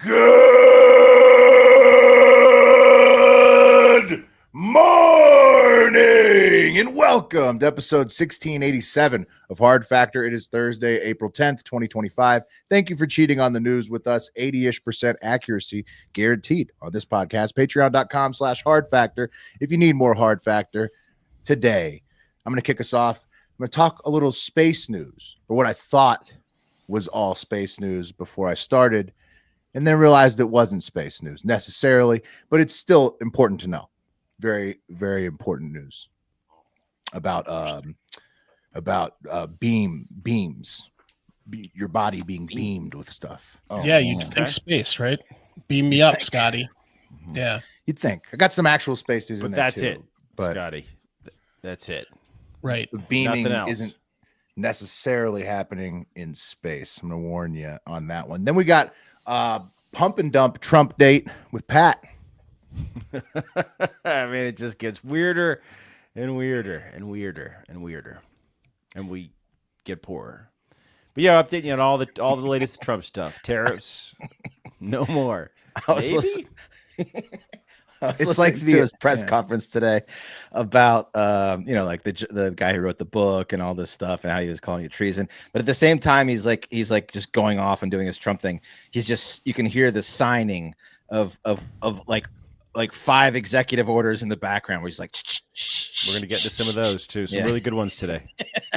Good morning and welcome to episode 1687 of Hard Factor. It is Thursday, April 10th, 2025. Thank you for cheating on the news with us. 80-ish% accuracy guaranteed on this podcast. Patreon.com/Hard Factor. If you need more Hard Factor today, I'm going to kick us off. I'm going to talk a little space news, or what I thought was all space news before I started, and then realized it wasn't space news necessarily, but it's still important to know. Very, very important news about beams, your body being beamed with stuff. Oh, yeah, you'd think space, right? Beam me up, Scotty. Yeah, you'd think. I got some actual space news in there that's too, it, but Scotty. That's it. Right. The beaming isn't necessarily happening in space. I'm gonna warn you on that one. Then we got pump and dump Trump date with Pat. I mean, it just gets weirder and weirder and weirder and weirder, and we get poorer. But yeah, updating you on all the latest Trump stuff. Tariffs, no more. Maybe. It's like his press conference today about like the guy who wrote the book and all this stuff and how he was calling it treason. But at the same time, he's like just going off and doing his Trump thing. He's just, you can hear the signing of like 5 executive orders in the background where he's like, we're gonna get to some of those too. Some really good ones today.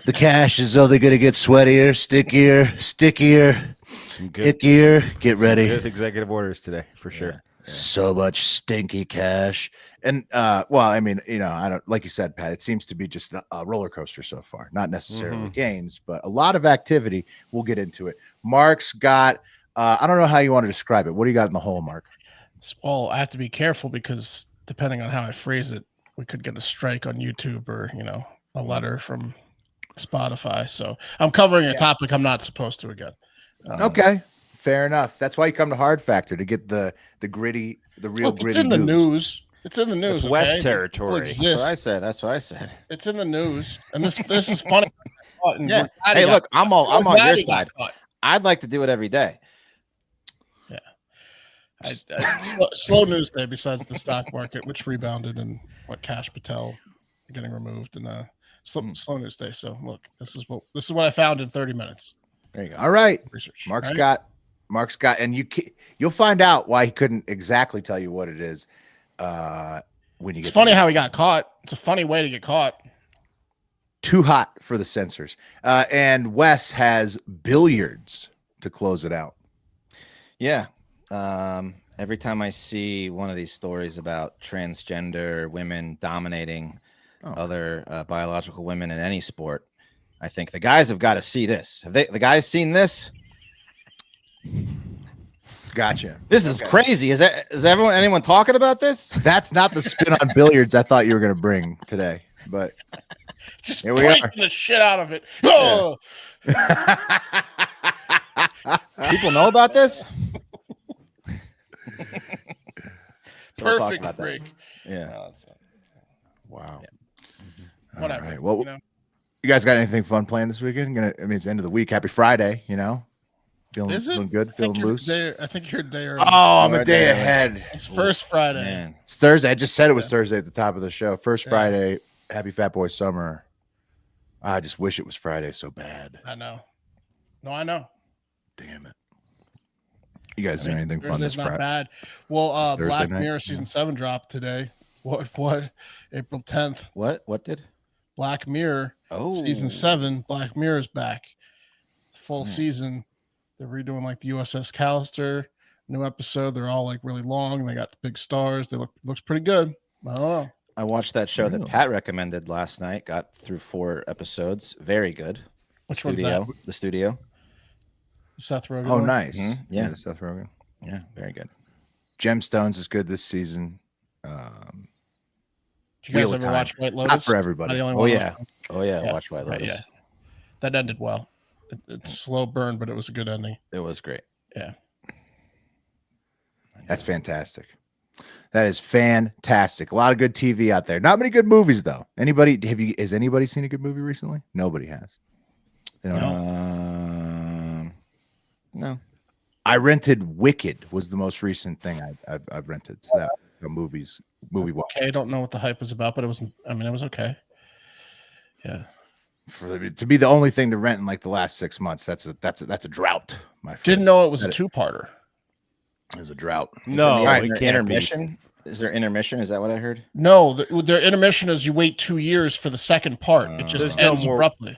The cash is only gonna get sweatier, stickier, some good, ickier. Get ready. Good executive orders today for sure. Yeah. So much stinky cash. And I mean, I don't, like you said, Pat, it seems to be just a roller coaster so far. Not necessarily gains, but a lot of activity. We'll get into it. Mark's got I don't know how you want to describe it. What do you got in the hole, Mark? Well, I have to be careful because depending on how I phrase it, we could get a strike on YouTube or a letter from Spotify. So I'm covering a topic I'm not supposed to again. Okay. Fair enough. That's why you come to Hard Factor, to get the gritty, the real gritty. It's in the news. It's in the news. It's West territory. That's what I said. That's what I said. It's in the news, and this is funny. Yeah. Hey, look, I'm on your side. I'd like to do it every day. Yeah. Slow news day besides the stock market, which rebounded, and Cash Patel getting removed, and slow news day. So look, this is what I found in 30 minutes. There you go. All right. Research. Mark's got, and you'll find out why he couldn't exactly tell you what it is. When you get, it's funny how he got caught. It's a funny way to get caught. Too hot for the censors. And Wes has billiards to close it out. Yeah. Every time I see one of these stories about transgender women dominating other biological women in any sport, I think the guys have got to see this. Have the guys seen this? Gotcha. This is crazy. Is anyone talking about this? That's not the spin on billiards I thought you were going to bring today, but just here we are. The shit out of it. Oh! People know about this? Perfect break. Yeah. Wow. Yeah. Whatever. Right. Well, you guys got anything fun planned this weekend? It's the end of the week. Happy Friday, Feeling good, feeling loose. I think you're a day early. Oh, I'm a day ahead. It's first Friday. Man. It's Thursday. I just said it was Thursday at the top of the show. First Friday. Happy Fat Boy Summer. I just wish it was Friday so bad. I know. No, I know. Damn it. You guys doing anything fun this Friday? Not bad. Well, Black night? Mirror season 7 dropped today. What? April 10th. What did? Black Mirror. Season 7. Black Mirror's back. Full season. They're redoing like the USS Callister. New episode. They're all like really long. They got the big stars. They looks pretty good. I don't know. I watched that show that Pat recommended last night. Got through 4 episodes. Very good. Which one's that? The Studio. Seth Rogen. Oh, nice. Mm-hmm. Yeah, Seth Rogen. Yeah, very good. Gemstones is good this season. Did you guys ever watch White Lotus? Not for everybody. Oh yeah. Watch White Lotus. Right, that ended well. It's slow burn, but it was a good ending. It was great. Yeah. That's fantastic. That is fantastic. A lot of good TV out there. Not many good movies though. Has anybody seen a good movie recently? Nobody has. No. I rented Wicked was the most recent thing I've rented. So that movie watch. Okay, I don't know what the hype was about, but it was okay. Yeah. To be the only thing to rent in like the last 6 months, that's a drought, my friend. Didn't know it was a two-parter. It's a drought. No, intermission. Is there intermission? Is that what I heard? No, their intermission is you wait 2 years for the second part. It just ends abruptly.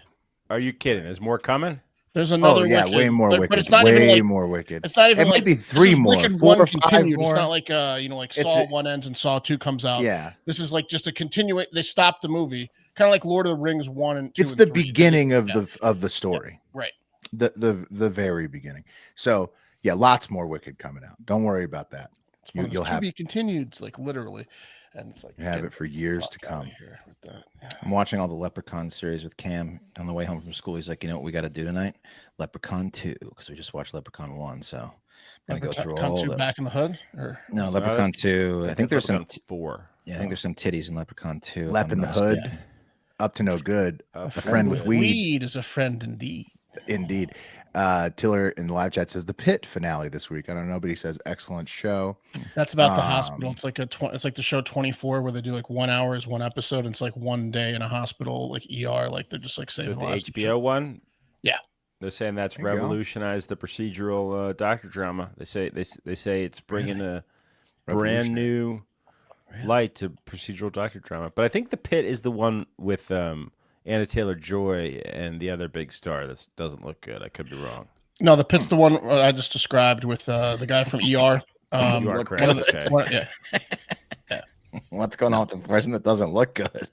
Are you kidding? There's more coming? There's another Wicked, way more Wicked. But it's not even like more Wicked. It's not even it like might be 3 more. Wicked 4 1 or 5 continued. more. It's not like like Saw 1 ends and Saw 2 comes out. Yeah. This is like just a continuation. They stopped the movie. Kind of like Lord of the Rings 1 and 2. It's the beginning of the story. Yeah. Right. The very beginning. So yeah, lots more Wicked coming out. Don't worry about that. You'll have to be continued. It's like literally, and it's like you have it for years to come. I'm watching all the Leprechaun series with Cam on the way home from school. He's like, you know what we got to do tonight? Leprechaun 2, because we just watched Leprechaun 1. So I'm gonna go through all the Back in the Hood, or no Leprechaun 2. I think there's some 4. Yeah, I think there's some titties in Leprechaun 2. Lep in the Hood, up to no good. A friend with weed is a friend indeed. Indeed. Tiller in the live chat says the Pit finale this week. I don't know, but he says excellent show. That's about the hospital. It's like it's like the show 24 where they do like 1 hour is one episode. And it's like 1 day in a hospital, like ER, like they're just like saving the HBO one. Yeah, they're saying that's revolutionized the procedural doctor drama. They say it's bringing a brand new light to procedural doctor drama. But I think the Pit is the one with Anna Taylor-Joy and the other big star. That doesn't look good. I could be wrong. No, the Pit's the one I just described with the guy from ER. You are correct. Yeah. What's going on with the person that doesn't look good?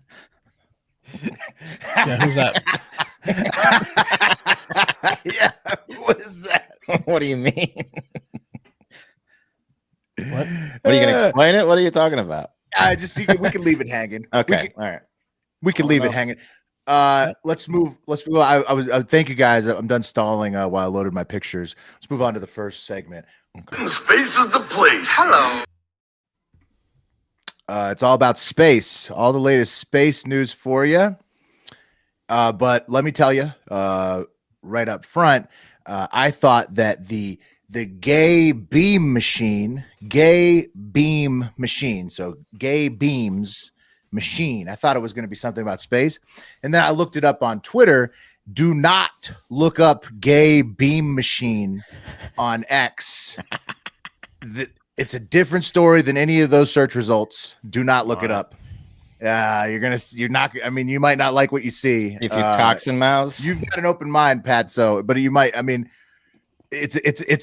Yeah, who's that? Yeah, what is that? What do you mean? What? Are you gonna explain it? What are you talking about? I just we can leave it hanging. Okay, all right. We can leave it hanging. Let's move. I thank you guys. I'm done stalling while I loaded my pictures. Let's move on to the first segment. Space is the place. Hello. It's all about space. All the latest space news for you. But let me tell you, right up front, I thought that the gay beam machine, so gay beams machine. I thought it was going to be something about space. And then I looked it up on Twitter. Do not look up gay beam machine on X. It's a different story than any of those search results. Do not look it up. You're not. I mean, you might not like what you see. If you cocks and mouths, you've got an open mind, Pat. So, but you might. I mean, it's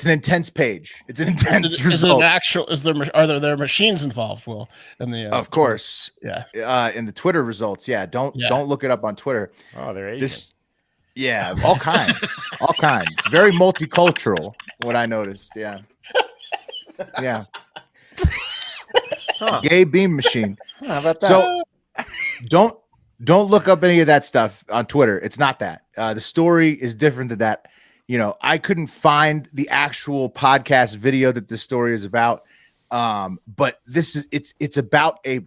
an intense page. It's an intense result. Are there machines involved? Will in the of course, yeah. In the Twitter results, don't look it up on Twitter. Oh, they're Asian. All kinds, all kinds. Very multicultural. What I noticed, yeah. Gay beam machine. How about that? So don't look up any of that stuff on Twitter. It's not that. The story is different than that. You know, I couldn't find the actual podcast video that this story is about. But it's about a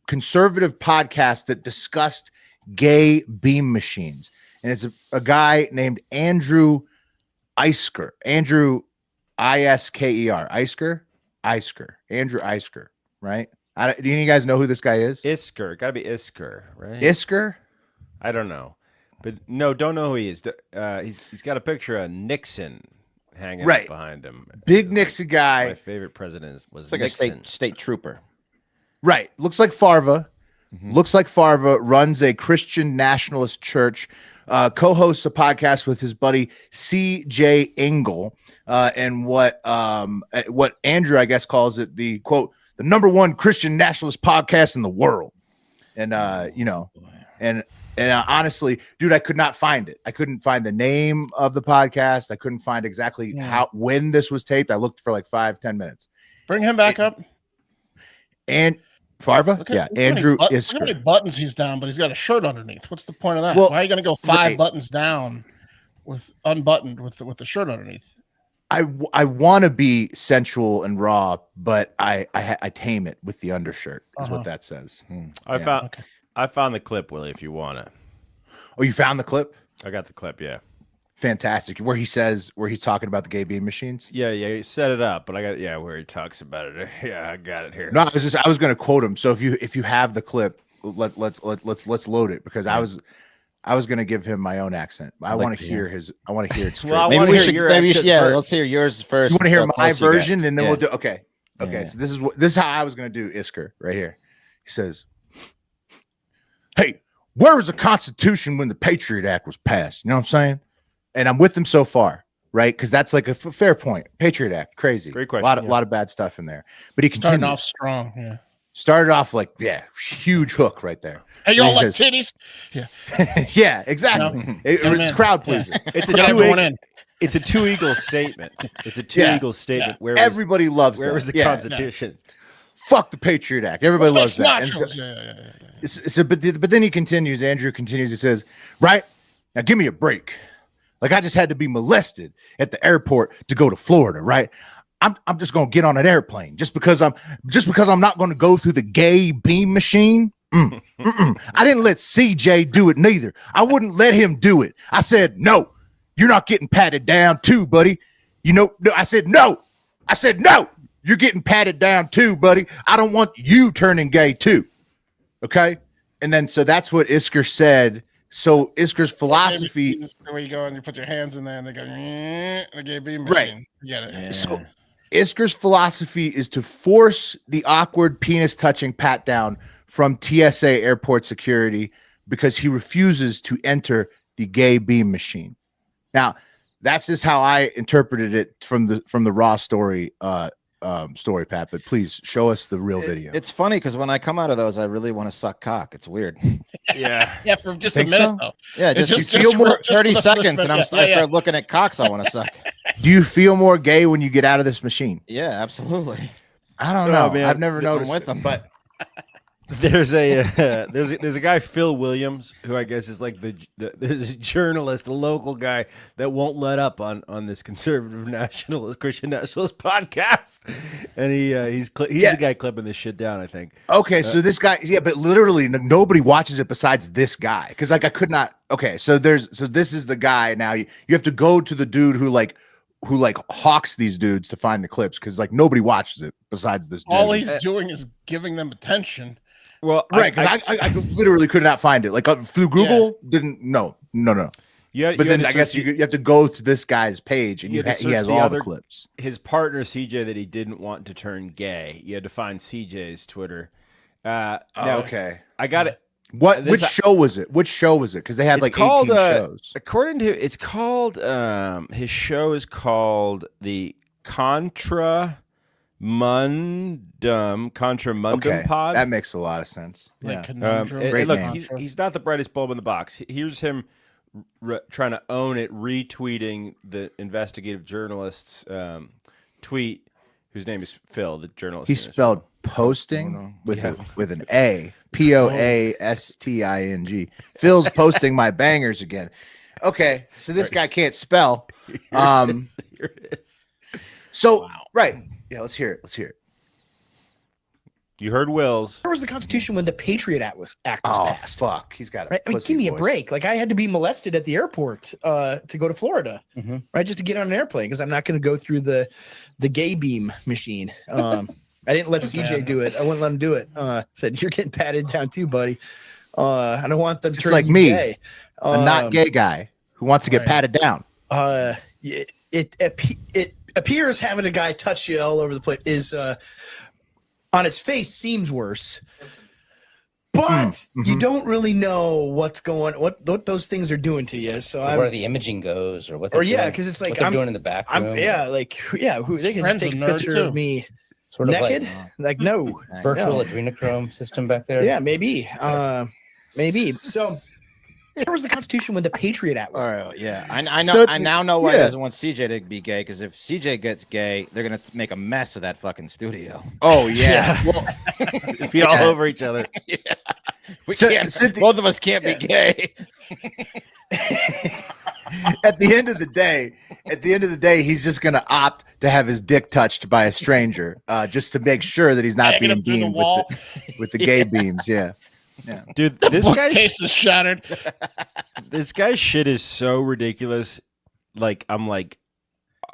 conservative podcast that discussed gay beam machines. And it's a guy named Andrew Isker. Andrew Isker. Andrew Isker, right? Do you guys know who this guy is? Isker. Gotta be Isker, right? Isker? I don't know. But no, don't know who he is. He's got a picture of Nixon hanging up behind him. Big Nixon guy. My favorite president was like Nixon. a state trooper. Right. Looks like Farva. Mm-hmm. Looks like Farva runs a Christian nationalist church. Co-hosts a podcast with his buddy C.J. Engel, and what Andrew, I guess, calls it the quote, the #1 Christian nationalist podcast in the world. And honestly, dude, I could not find it. I couldn't find the name of the podcast. I couldn't find exactly when this was taped. I looked for like 5-10 minutes. Bring him back up. And Farva? Andrew Isker. How many buttons he's down, but he's got a shirt underneath. What's the point of that? Well, why are you going to go 5 buttons down with unbuttoned with the shirt underneath? I want to be sensual and raw, but I tame it with the undershirt is what that says. I found the clip, Willie, if you want it. Oh, you found the clip? I got the clip, yeah. fantastic. Where he's talking about the gay beam machines. Yeah, you set it up, but I got where he talks about it. Yeah, I got it here. No, I was going to quote him. So if you have the clip, let's load it, because I was going to give him my own accent. I want to hear his. I want to hear it straight. Well, maybe we should. Let's hear yours first. You want to hear my version, and then we'll do. Okay. Yeah. So this is how I was going to do Isker right here. He says, "Hey, where was the Constitution when the Patriot Act was passed?" You know what I'm saying? And I'm with him so far, right? Because that's like a fair point. Patriot Act, crazy. Great question. A lot of bad stuff in there. But he continued. Starting off strong. Yeah. Started off like, huge hook right there. Hey, y'all like titties? Yeah. Yeah, exactly. No. It's crowd pleasing. It's a two eagle statement. It's a two eagle statement. Yeah. Everybody loves that. Where was the Constitution? Fuck the Patriot Act. Everybody loves that. So, but then he continues. Andrew continues. He says, "Right now, give me a break. Like I just had to be molested at the airport to go to Florida. Right? I'm just gonna get on an airplane just because I'm not going to go through the gay beam machine. I didn't let CJ do it neither. I wouldn't let him do it. I said no. You're not getting patted down too, buddy. You know, I said no. You're getting patted down too, buddy. I don't want you turning gay too. Okay. And then so that's what Isker said. So Isker's philosophy. Where you go and you put your hands in there and they go, the gay beam machine. Right. You get it. Yeah. So Isker's philosophy is to force the awkward penis touching pat down from TSA airport security because he refuses to enter the gay beam machine. Now, that's just how I interpreted it from the Raw story, Pat. But please show us the real video. It's funny because when I come out of those, I really want to suck cock. It's weird. Yeah, yeah, for just a minute. Though. Yeah, just 30 seconds, and I start looking at cocks I want to suck. Do you feel more gay when you get out of this machine? Yeah, absolutely. I don't know. Man. I've never noticed with them, but there's a guy, Phil Williams, who I guess is like there's a journalist, a local guy that won't let up on this conservative Christian nationalist podcast, and he's the guy clipping this shit down, I think. Okay, so this guy, but literally nobody watches it besides this guy, because like I could not. Okay, so this is the guy. Now you have to go to the dude who hawks these dudes to find the clips, because like nobody watches it besides this dude. All he's doing is giving them attention. Well, right, because I literally could not find it. Like through Google, no. Yeah, but then I guess you have to go to this guy's page, and he has all the clips. His partner CJ that he didn't want to turn gay. You had to find CJ's Twitter. Okay, I got it. Which show was it? Because they had like 18 shows. According to it's called his show is called the Contra Mundum Pod. That makes a lot of sense. Like and look, he's not the brightest bulb in the box. Here's him trying to own it, retweeting the investigative journalist's tweet, whose name is Phil, the journalist. He spelled posting with an A, POASTING. Phil's posting my bangers again. Okay, so this guy can't spell. Here it is. So right. Yeah, let's hear it. You heard Will's. Where was the Constitution when the Patriot Act was passed? Fuck, he's got it. Right? I mean, give me a break. Like I had to be molested at the airport to go to Florida, right? Just to get on an airplane, because I'm not going to go through the gay beam machine. I didn't let CJ do it. I wouldn't let him do it. Said you're getting patted down too, buddy. I don't want them to turn like you me, gay. A not gay guy who wants to get patted down. It appears having a guy touch you all over the place is on its face seems worse, but you don't really know what those things are doing to you. So where the imaging goes, or what? Because it's like what they're doing in the back room. Who they can just take a picture of me sort of naked, like no virtual adrenochrome system back there. Yeah, maybe. So. Where was the Constitution when the Patriot Act was? All right, yeah, I know. So, I now know why he doesn't want CJ to be gay, because if CJ gets gay, they're gonna make a mess of that fucking studio. Oh yeah, well, be all over each other. Yeah. Both of us can't be gay. At the end of the day, he's just gonna opt to have his dick touched by a stranger, just to make sure that he's not being beamed with the gay beams. Yeah. Yeah. Dude, this guy's case is shattered. This guy's shit is so ridiculous. like I'm like,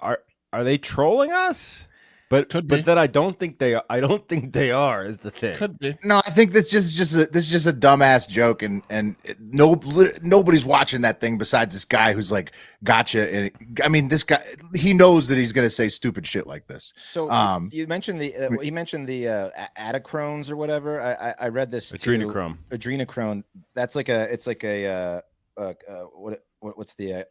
are they trolling us? But then I don't think they are is the thing. Could be. No, I think this is just a dumbass joke, and nobody's watching that thing besides this guy who's like gotcha. And I mean, this guy, he knows that he's gonna say stupid shit like this. So you mentioned the adacrones or whatever. I read this adrenochrome. That's like what's the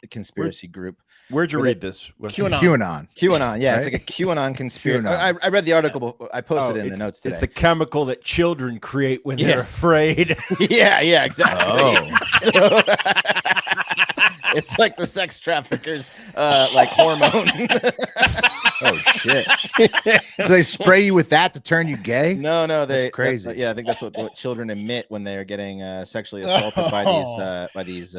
conspiracy group? Where'd you read this? QAnon. Yeah, right? It's like a QAnon conspiracy. I read the article. I posted it in the notes today. It's the chemical that children create when they're afraid. Yeah, exactly. Oh. So, it's like the sex traffickers, like hormone. Oh shit! Do they spray you with that to turn you gay? No, that's crazy. I think that's what children emit when they're getting sexually assaulted by these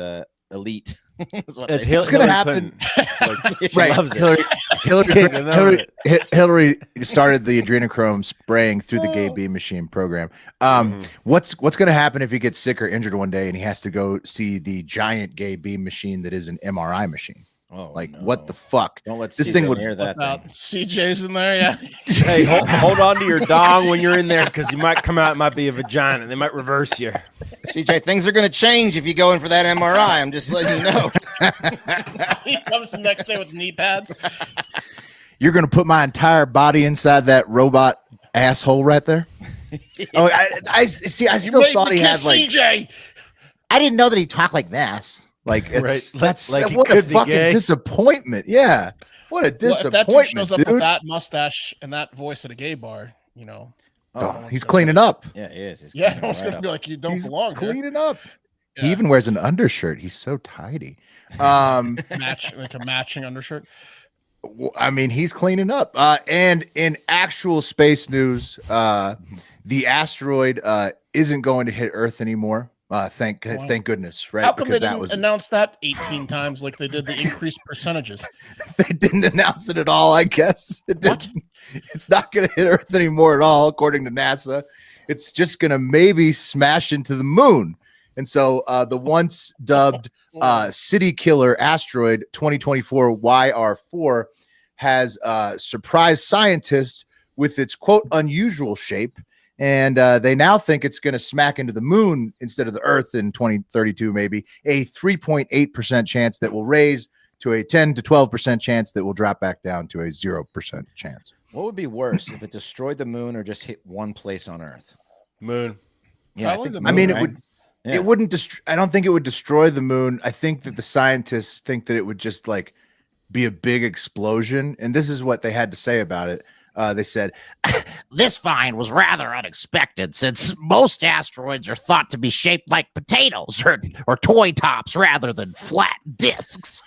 elite. It's going to happen. Right. Hillary started the adrenochrome spraying through the gay beam machine program. What's going to happen if he gets sick or injured one day and he has to go see the giant gay beam machine that is an MRI machine? Oh, like what the fuck? Don't let this CJ thing would near that thing. CJ's in there, yeah. Hey, hold on to your dong when you're in there because you might come out, it might be a vagina. They might reverse you. CJ, things are going to change if you go in for that MRI. I'm just letting you know. He comes the next day with knee pads. You're going to put my entire body inside that robot asshole right there? Oh, I see. I still thought he had like CJ. I didn't know that he talked like this. Like it's Right. that's Like what a fucking gay. disappointment. Yeah, what a disappointment, if that dude shows up dude. with that mustache and that voice at a gay bar, you know. Oh, he's cleaning up. Yeah, he is. He's Yeah, cleaning it's right gonna be up. like you don't He's belong here. cleaning up. Yeah. He even wears an undershirt. He's so tidy. Like a matching undershirt. I mean, he's cleaning up. And in actual space news, the asteroid isn't going to hit Earth anymore. Thank goodness, right? How come because they didn't announce that 18 times like they did the increased percentages? They didn't announce it at all, I guess. It's not going to hit Earth anymore at all, according to NASA. It's just going to maybe smash into the moon. And so the once dubbed city killer asteroid 2024 YR4 has surprised scientists with its, quote, unusual shape. And they now think it's going to smack into the moon instead of the Earth in 2032, maybe a 3.8% chance that will raise to a 10 to 12% chance that will drop back down to a 0% chance. What would be worse if it destroyed the moon or just hit one place on Earth? Moon. Yeah, Probably the I mean, moon, it would. Yeah. It wouldn't. I don't think it would destroy the moon. I think that the scientists think that it would just like be a big explosion. And this is what they had to say about it. They said, this find was rather unexpected since most asteroids are thought to be shaped like potatoes or toy tops rather than flat discs.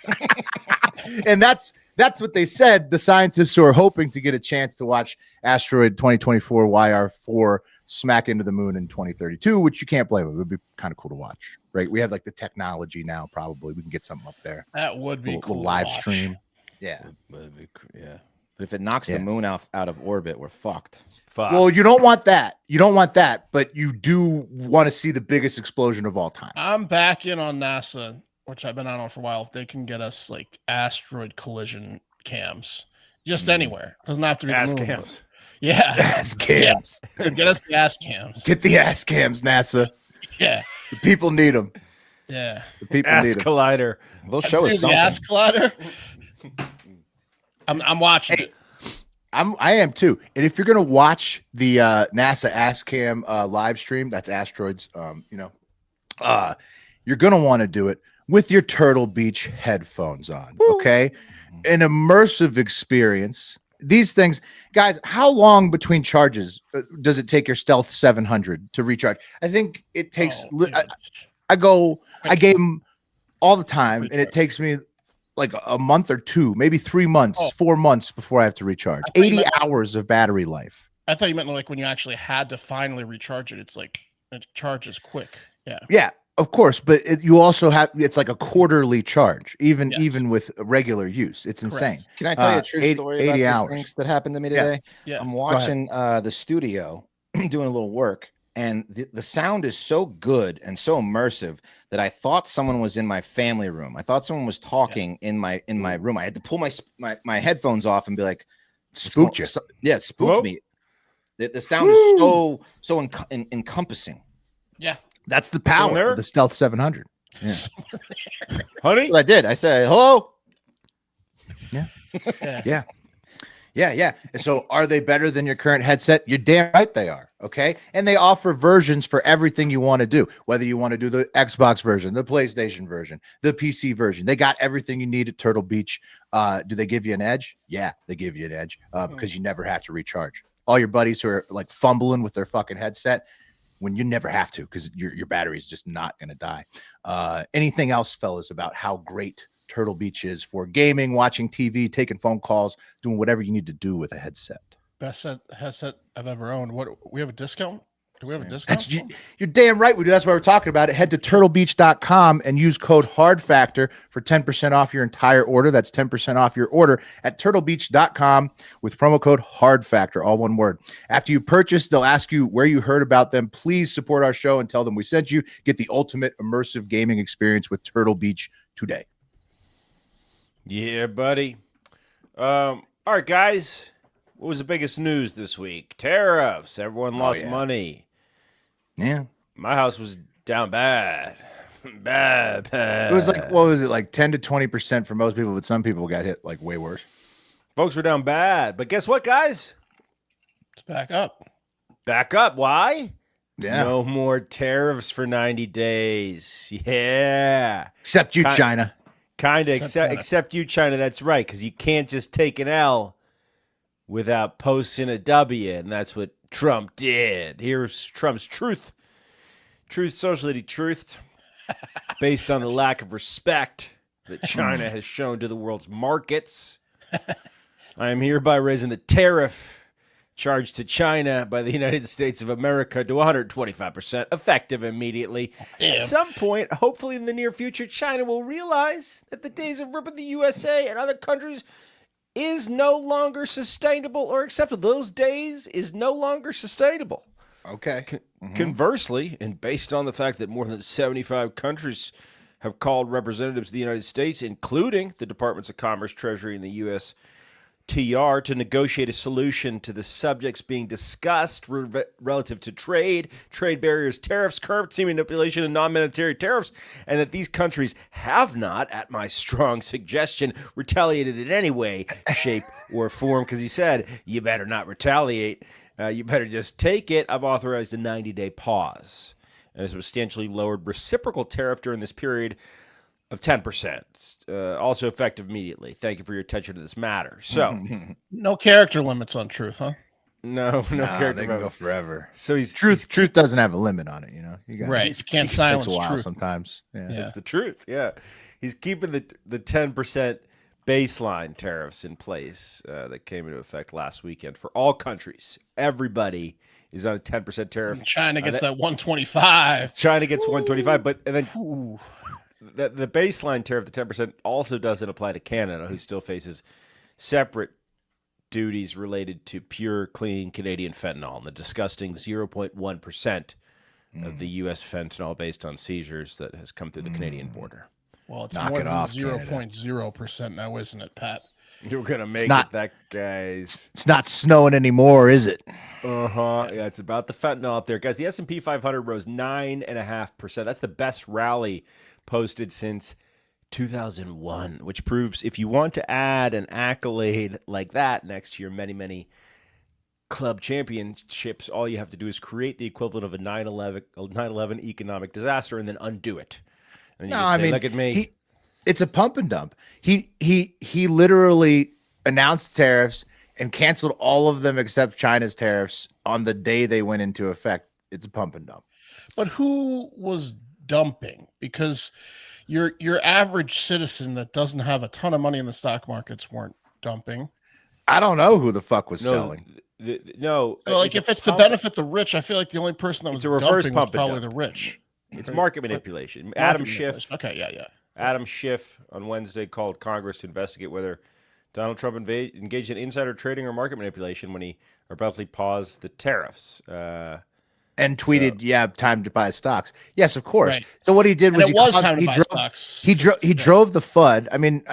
And that's what they said. The scientists who are hoping to get a chance to watch asteroid 2024 YR4 smack into the moon in 2032, which you can't blame them. It would be kind of cool to watch, right? We have like the technology now. Probably we can get something up there. That would be cool. We'll live stream. Yeah. Yeah. But if it knocks the moon out of orbit, we're fucked. Well, you don't want that. You don't want that, but you do want to see the biggest explosion of all time. I'm back in on NASA, which I've been out on for a while. If they can get us like asteroid collision cams, just anywhere. Doesn't have to be ass the moon, cams. Yeah, ass cams. Yeah. Get us the ass cams. Get the ass cams, NASA. Yeah, the people need them. Yeah, the people ass need them. collider. They'll show us something. The ass collider. I'm watching it. I am too. And if you're gonna watch the NASA AskCam live stream, that's asteroids. You're gonna want to do it with your Turtle Beach headphones on. Woo. Okay, an immersive experience. These things, guys. How long between charges does it take your Stealth 700 to recharge? I think it takes. I gave them all the time, and it takes me like a month or two, maybe 3 months, 4 months before I have to recharge. 80 hours of battery life. I thought you meant like when you actually had to finally recharge it. It's like it charges quick. Yeah. Yeah, of course. But you also have, it's like a quarterly charge, even with regular use. It's insane. Can I tell you a true story about 80 these hours. things that happened to me today? Yeah. I'm watching the studio doing a little work, and the sound is so good and so immersive that I thought someone was in my family room. I thought someone was talking in my room. I had to pull my headphones off and be like, Spooked you. Yeah, it spooked Whoa. me. The sound is so encompassing. Yeah. That's the Someone power there? of the Stealth 700. Yeah. Honey? That's what I did. I said, hello. Yeah. Yeah. And so are they better than your current headset? You're damn right they are. Okay. And they offer versions for everything you want to do, whether you want to do the Xbox version, the PlayStation version, the PC version. They got everything you need at Turtle Beach. Do they give you an edge? Yeah, they give you an edge because you never have to recharge. All your buddies who are like fumbling with their fucking headset, when you never have to, because your battery is just not going to die. Anything else, fellas, about how great Turtle Beach is for gaming, watching TV, taking phone calls, doing whatever you need to do with a headset? Best headset I've ever owned. What, we have a discount? Do we have a discount? You're damn right we do. That's why we're talking about it. Head to turtlebeach.com and use code HARDFACTOR for 10% off your entire order. That's 10% off your order at turtlebeach.com with promo code HARDFACTOR, all one word. After you purchase, they'll ask you where you heard about them. Please support our show and tell them we sent you. Get the ultimate immersive gaming experience with Turtle Beach today. Yeah, buddy. All right, guys. What was the biggest news this week? Tariffs. Everyone lost money. Yeah. My house was down bad. bad. It was like, what was it, like 10 to 20% for most people, but some people got hit like way worse. Folks were down bad. But guess what, guys? It's back up. Back up. Why? Yeah. No more tariffs for 90 days. Yeah. Except you, China. Kind of, except you, China. That's right, because you can't just take an L without posting a W, and that's what Trump did. Here's Trump's truth. Truth socially truthed, based on the lack of respect that China has shown to the world's markets. I am hereby raising the tariff charged to China by the United States of America to 125%, effective immediately. Damn. At some point, hopefully in the near future, China will realize that the days of ripping the USA and other countries is no longer sustainable or acceptable. Those days is no longer sustainable. Okay. Conversely, and based on the fact that more than 75 countries have called representatives of the United States, including the Departments of Commerce, Treasury, and the U.S. TR, to negotiate a solution to the subjects being discussed relative to trade barriers, tariffs, currency manipulation, and non-monetary tariffs, and that these countries have not, at my strong suggestion, retaliated in any way, shape, or form, because he said, you better not retaliate, you better just take it. I've authorized a 90-day pause and a substantially lowered reciprocal tariff during this period of 10%, also effective immediately. Thank you for your attention to this matter. So, no character limits on truth, huh? no character they can go limits. forever. So Truth doesn't have a limit on it, you know. You got Right. You can't Takes silence a while truth. sometimes. Yeah. Yeah. It's the truth. Yeah, he's keeping the 10% baseline tariffs in place that came into effect last weekend for all countries. Everybody is on a 10% tariff. China gets that 125. China gets 125, but and then Ooh. the baseline tariff, the 10%, also doesn't apply to Canada, who still faces separate duties related to pure, clean Canadian fentanyl and the disgusting 0.1% of the U.S. fentanyl based on seizures that has come through the Canadian border. Well, it's Knock more it than off, 0.0% now, isn't it, Pat? You're going to make not- it that, guys. It's not snowing anymore, is it? Uh-huh. Yeah, it's about the fentanyl up there. Guys, the S&P 500 rose 9.5%. That's the best rally posted since 2001, which proves if you want to add an accolade like that next to your many, many club championships, all you have to do is create the equivalent of a 9/11 economic disaster and then undo it. And you can say, look at me. It's a pump and dump. He literally announced tariffs and canceled all of them except China's tariffs on the day they went into effect. It's a pump and dump. But who was dumping? Because your average citizen that doesn't have a ton of money in the stock markets weren't dumping. I don't know who the fuck was selling. No. So, like, if it's to benefit the rich, I feel like the only person that was It's a reverse dumping pump was and probably dump. the rich. It's Right. market manipulation. Market Adam manipulation. Schiff. Okay, yeah. Adam Schiff on Wednesday called Congress to investigate whether Donald Trump engaged in insider trading or market manipulation when he abruptly paused the tariffs. and tweeted, "Yeah, time to buy stocks." Yes, of course. Right. So what he did was time to buy stocks. He drove the FUD. I mean,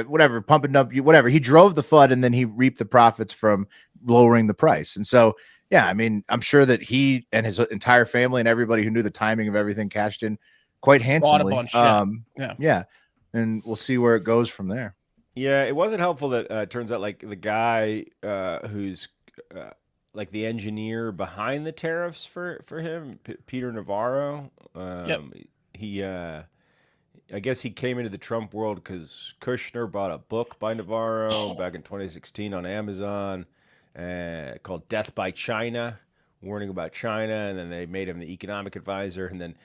whatever, pumping up, whatever. He drove the FUD, and then he reaped the profits from lowering the price. And so, yeah, I mean, I'm sure that he and his entire family and everybody who knew the timing of everything cashed in quite handsomely. Bought a bunch, yeah, and we'll see where it goes from there. Yeah, it wasn't helpful that it turns out like the guy who's like the engineer behind the tariffs for him, Peter Navarro. He, I guess he came into the Trump world because Kushner bought a book by Navarro back in 2016 on Amazon called "Death by China," warning about China, and then they made him the economic advisor, and then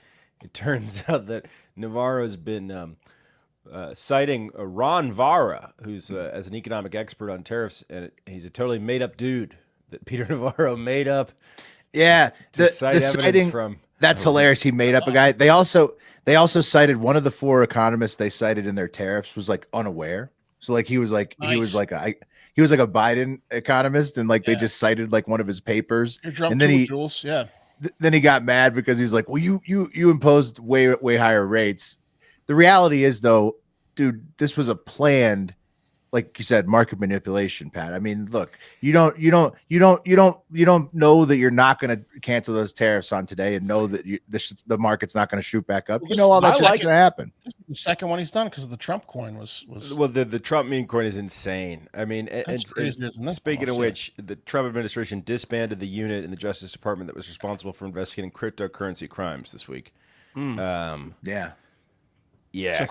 it turns out that Navarro's been citing Ron Vara, who's as an economic expert on tariffs, and he's a totally made-up dude that Peter Navarro made up. Yeah, to cite citing from. That's hilarious. He made up a guy. They also cited one of the 4 economists they cited in their tariffs was like unaware. So like he was like Nice. he was like a Biden economist, and like they just cited like one of his papers, and then then he got mad because he's like, well, you imposed way higher rates. The reality is, though, dude, this was a planned, like you said, market manipulation, Pat. I mean, look, you don't know that you're not going to cancel those tariffs on today, and know that the market's not going to shoot back up. Well, All that's going to happen. This is the second one he's done because the Trump coin was. Well, the Trump meme coin is insane. I mean, and speaking of which, the Trump administration disbanded the unit in the Justice Department that was responsible for investigating cryptocurrency crimes this week. Yeah. Yeah,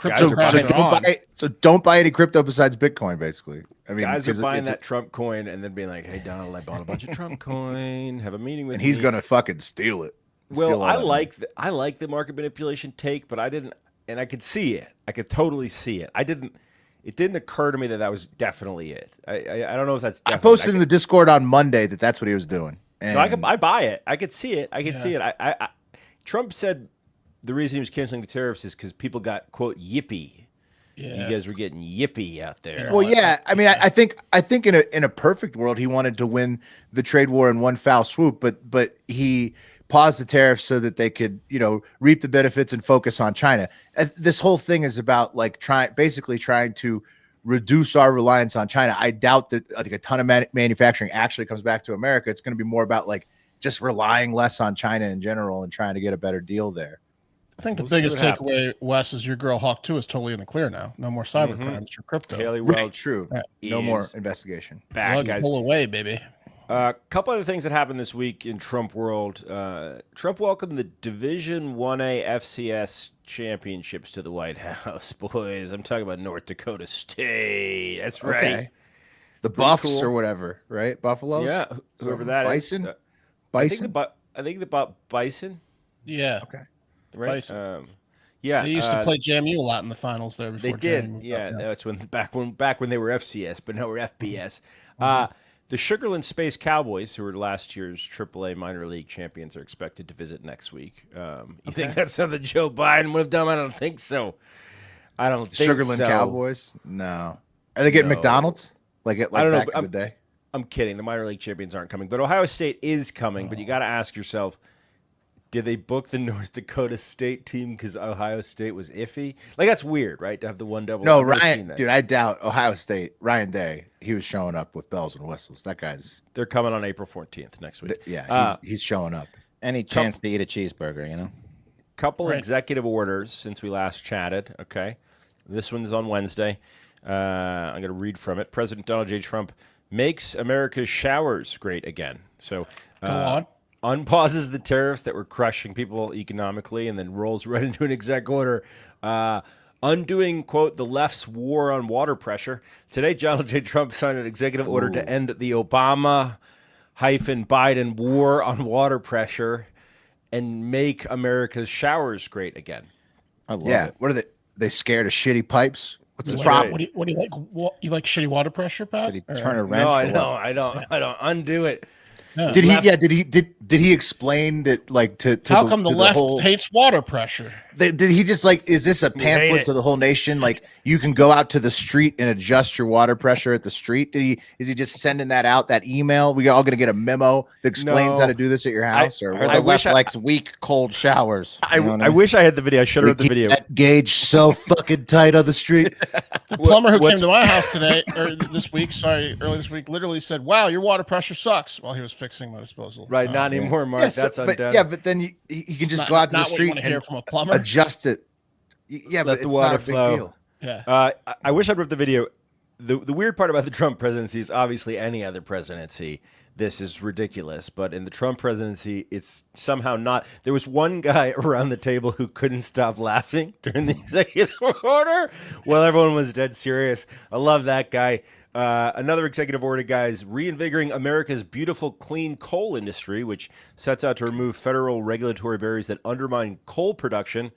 so don't buy any crypto besides Bitcoin. Basically, I mean, guys are buying that Trump coin and then being like, "Hey, Donald, I bought a bunch of Trump coin. Have a meeting with and me." he's gonna fucking steal it. Well, I like the market manipulation take, but I didn't, and I could see it. I could totally see it. It didn't occur to me that was definitely it. I don't know if that's. I posted in the Discord on Monday that's what he was doing. And no, I buy it. I could see it. I could see it. Trump said the reason he was canceling the tariffs is because people got, quote, yippee. Yeah. You guys were getting yippee out there. Well, yeah. I mean, I think in a perfect world, he wanted to win the trade war in one foul swoop, but he paused the tariffs so that they could, reap the benefits and focus on China. This whole thing is about like trying to reduce our reliance on China. I doubt that I think a ton of manufacturing actually comes back to America. It's going to be more about like just relying less on China in general and trying to get a better deal there. I think the biggest takeaway, Wes, is your girl Hawk 2 is totally in the clear now. No more cyber crimes for crypto. Haley Welch, true. No more investigation. Back, guys. Pull away, baby. A couple other things that happened this week in Trump world. Trump welcomed the Division 1A FCS championships to the White House. Boys, I'm talking about North Dakota State. That's right. Okay. The Buffs or whatever, right? Buffaloes? Yeah, whoever that Bison? is. Bison? I think about Bison. Yeah. Okay. Right. Yeah. They used to play JMU a lot in the finals there before. They did. Yeah, that's back when they were FCS, but now we're FBS. The Sugarland Space Cowboys, who were last year's AAA minor league champions, are expected to visit next week. You think that's something Joe Biden would have done? I don't think so. I don't think Sugarland so. Cowboys? No. Are they getting McDonald's? Like I don't back know, in the day? I'm kidding. The minor league champions aren't coming, but Ohio State is coming. But you got to ask yourself, did they book the North Dakota State team because Ohio State was iffy? Like, that's weird, right? To have the one double. No, Ryan, dude, I doubt Ohio State. Ryan Day, he was showing up with bells and whistles. That guy's. They're coming on April 14th next week. He's showing up. Any chance to eat a cheeseburger, Couple executive orders since we last chatted. Okay, this one's on Wednesday. I'm going to read from it. President Donald J. Trump makes America's showers great again. So go on. Unpauses the tariffs that were crushing people economically, and then rolls right into an exec order, undoing, quote, the left's war on water pressure. Today, Donald J. Trump signed an executive order to end the Obama-Biden war on water pressure and make America's showers great again. I love it. What are they scared of shitty pipes? What's the problem? What do you like? You like shitty water pressure, Pat? Did he turn a wrench? No, I don't. Undo it. Yeah. Did he? Left- Yeah. Did he explain that like to How come the to left whole? hates water pressure? Did he just like? Is this a We hate pamphlet it. to the whole nation? Like you can go out to the street and adjust your water pressure at the street. Is he just sending that out? That email? We all gonna get a memo that explains how No. to do this at your house, or Or what? the left likes weak, cold showers. I, You know what I wish I had the video. I should We have the keep video. that gauge so fucking tight on the street. The plumber who came what's- to my house today, or this week, early this week, literally said, "Wow, your water pressure sucks," while he was fixing my disposal. Right, not anymore, Mark. Yeah, so- That's but, undone. yeah, but then you can just Not- go out to the not what you street want to hear and from a plumber. adjust it. Yeah, Let but the it's water not a big flow. deal. Yeah. I wish I'd ripped the video. The weird part about the Trump presidency is obviously any other presidency. This is ridiculous. But in the Trump presidency, it's somehow not. There was one guy around the table who couldn't stop laughing during the executive order while everyone was dead serious. I love that guy. Another executive order, guys, reinvigorating America's beautiful clean coal industry, which sets out to remove federal regulatory barriers that undermine coal production,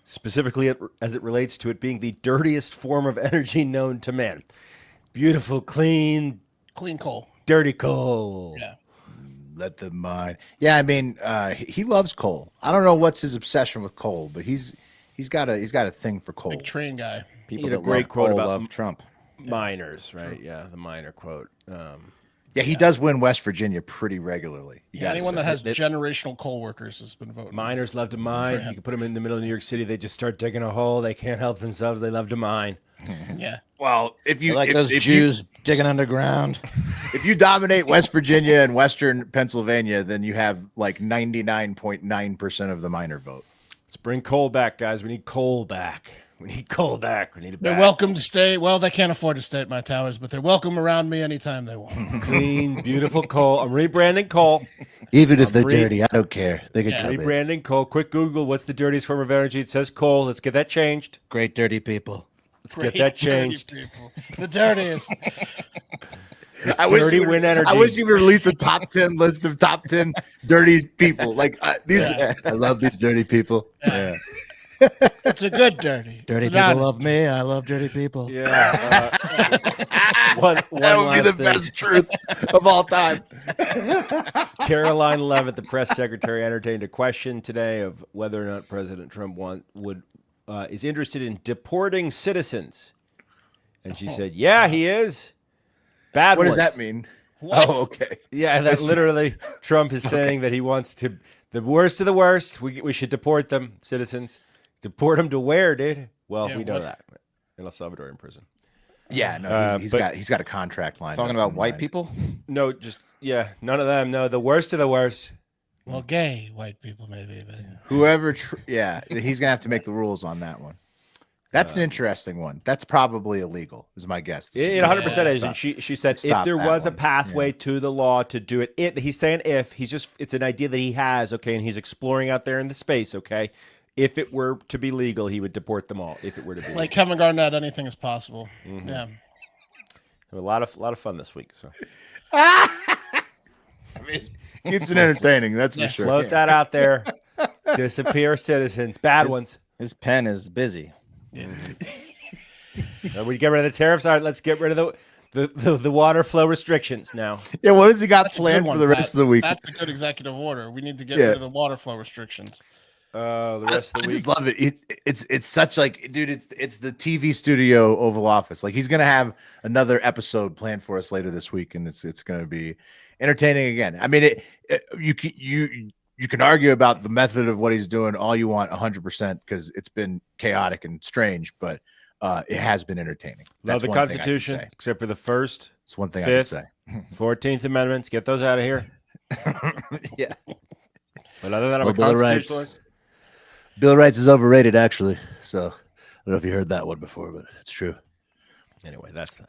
specifically as it relates to it being the dirtiest form of energy known to man. Beautiful, clean, Clean coal. dirty coal. Yeah. Let the mine. Yeah, I mean, he loves coal. I don't know what's his obsession with coal, but he's got a thing for coal. Big train guy. People He had a that great love quote coal about- love Trump. Miners, right? Yeah, the miner quote. Yeah, he does win West Virginia pretty regularly. You Yeah, gotta anyone say. that has They- generational coal workers has been voting. Miners love to mine. him. You can put them in the middle of New York City. They just start digging a hole. They can't help themselves. They love to mine. Yeah. Well, if you You like if, those if Jews digging underground. if you dominate West Virginia and Western Pennsylvania, then you have like 99.9% of the minor vote. Let's bring coal back, guys. We need coal back. We need coal back. We need it They're back. welcome to stay. Well, they can't afford to stay at my towers, but they're welcome around me anytime they want. Clean, beautiful coal. I'm rebranding coal. Even if they're re- dirty, I don't care. They can Yeah. come in. Rebranding coal. Quick Google. What's the dirtiest form of energy? It says coal. Let's get that changed. Great dirty people. Let's get that Great dirty changed. people. The dirtiest. It's I wish dirty you would- wind energy. I wish you would release a top 10 list of top 10 dirty people. Like these, Yeah. I love these dirty people. Yeah. It's a good dirty. Dirty It's people an honest- love me. I love dirty people. Yeah. One That would be last the thing. best truth of all time. Caroline Leavitt, the press secretary, entertained a question today of whether or not President Trump is interested in deporting citizens, and she said, "Yeah, he is. Bad What ones." does that mean? What? Oh, okay. Yeah, that literally Trump is saying that he wants to the worst of the worst. We should deport them, citizens. Deport them to where, dude? Well, Yeah, we know what- that in El Salvador prison. Yeah, no, he's but- got a contract line. Talking about white people. No, just none of them. No, the worst of the worst. Well, gay white people maybe, but Whoever, he's gonna have to make the rules on that one. That's an interesting one. That's probably illegal, is my guess. It 100% is. Stop. And she said if Stop there that was a one. pathway to the law to do it, he's saying if, it's an idea that he has, okay, and he's exploring out there in the space, okay. If it were to be legal, he would deport them all. If it were to be like legal. Kevin Garnett, anything is possible. Mhm. Yeah. A lot of fun this week. So Keeps it entertaining, that's Yeah. for sure. float that out there. Disappear citizens, bad ones. His pen is busy. We get rid of the tariffs. All right, let's get rid of the water flow restrictions now. Yeah, what has he got That's a good planned one, for the rest Pat. of the week? That's a good executive order. We need to get Yeah. rid of the water flow restrictions. The rest I of the just week. love it. It's such like, dude, it's the TV studio Oval Office. Like he's gonna have another episode planned for us later this week, and it's gonna be entertaining again. I mean, you can argue about the method of what he's doing all you want, 100%, because it's been chaotic and strange, but it has been entertaining. Love That's the one thing I can Constitution, say. except for the first, It's one thing I can Fifth. say. 14th Amendments. Get those out of here. Yeah, But other than I'm Well, a Bill of Rights. constitutionalist. Bill of Rights is overrated, actually. So I don't know if you heard that one before, but it's true. Anyway, that's that.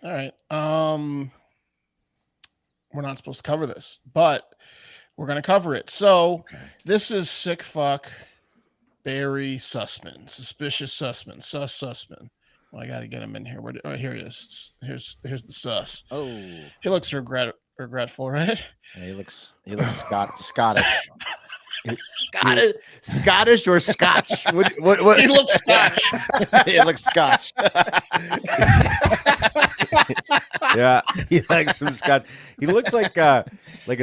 All right. We're not supposed to cover this, but we're going to cover it. So this is sick fuck Barry Susman, suspicious Susman, Sussman. Well, I got to get him in here. Oh, here he is. Here's the sus. Oh, He looks regretful, right? he looks Scottish. Scottish or Scotch? What? He looks Scotch. He looks Scotch. Yeah, he likes some Scotch. He looks like a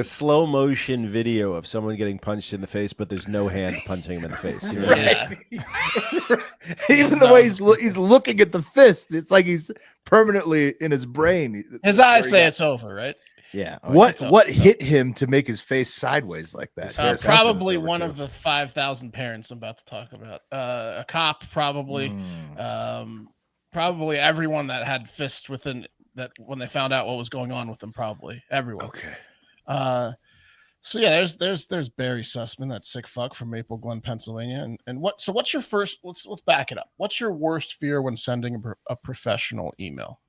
slow motion video of someone getting punched in the face, but there's no hand punching him in the face. You know what I mean? Yeah. Even the way he's looking at the fist, it's like he's permanently in his brain. His eyes say it's over, right? Yeah. What hit him to make his face sideways like that? Probably one of the 5,000 parents I'm about to talk about. A cop, probably. Probably everyone that had fists within that when they found out what was going on with them. Probably everyone. Okay. So yeah, there's Barry Susman, that sick fuck from Maple Glen, Pennsylvania. And what's your first? Let's back it up. What's your worst fear when sending a professional email?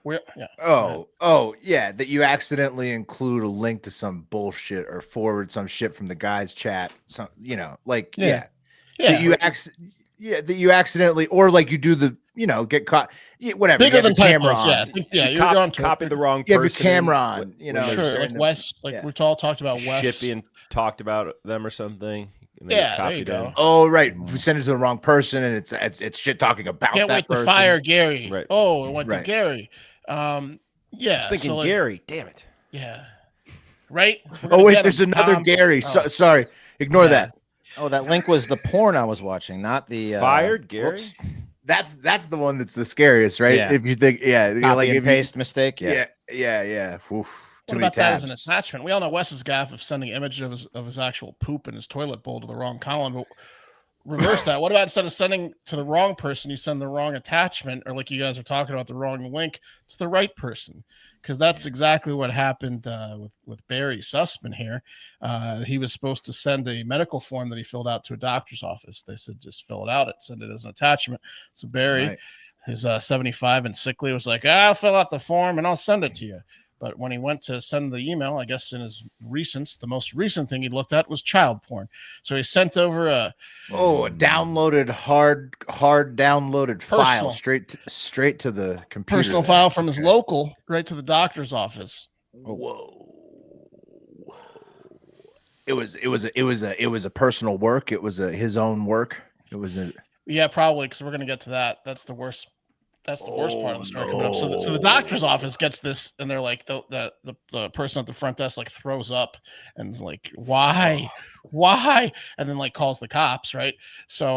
Yeah, that you accidentally include a link to some bullshit or forward some shit from the guy's chat. Some, that you accidentally, or like you do the, get caught, whatever. Bigger than camera typos, on. You're on copy the wrong person. You have your camera on, sure, like Wes, we've all talked about Wes. Shit being talked about them or something. There you go. Oh, right. We send it to the wrong person, and it's shit talking about Can't that wait person. to fire Gary. Right. Oh, it went to Gary. I was thinking Gary. Damn it. Yeah. Right. Oh wait, there's another Gary. Sorry, ignore that. Oh, that link was the porn I was watching, not the fired Gary. Whoops. That's the one that's the scariest, right? Yeah. If you think, Copy and paste mistake. Yeah. Oof, what about that as an attachment? We all know Wes's gaff of sending images of his actual poop in his toilet bowl to the wrong column. But reverse that. What about instead of sending to the wrong person, you send the wrong attachment, or like you guys are talking about, the wrong link to the right person? Because that's exactly what happened with Barry Susman here. He was supposed to send a medical form that he filled out to a doctor's office. They said just fill it out, send it as an attachment. So Barry, who's 75 and sickly, was like, I'll fill out the form and I'll send it to you. But when he went to send the email, I guess in his recents, the most recent thing he looked at was child porn. So he sent over a downloaded hard downloaded file straight to the computer. Personal file from his local right to the doctor's office. Whoa. It was a personal work. It was his own work. It was probably, because we're gonna get to that. That's the worst. That's the worst part of the story coming up. So the doctor's office gets this, and they're like, the person at the front desk like throws up and is like, why, and then like calls the cops, right? So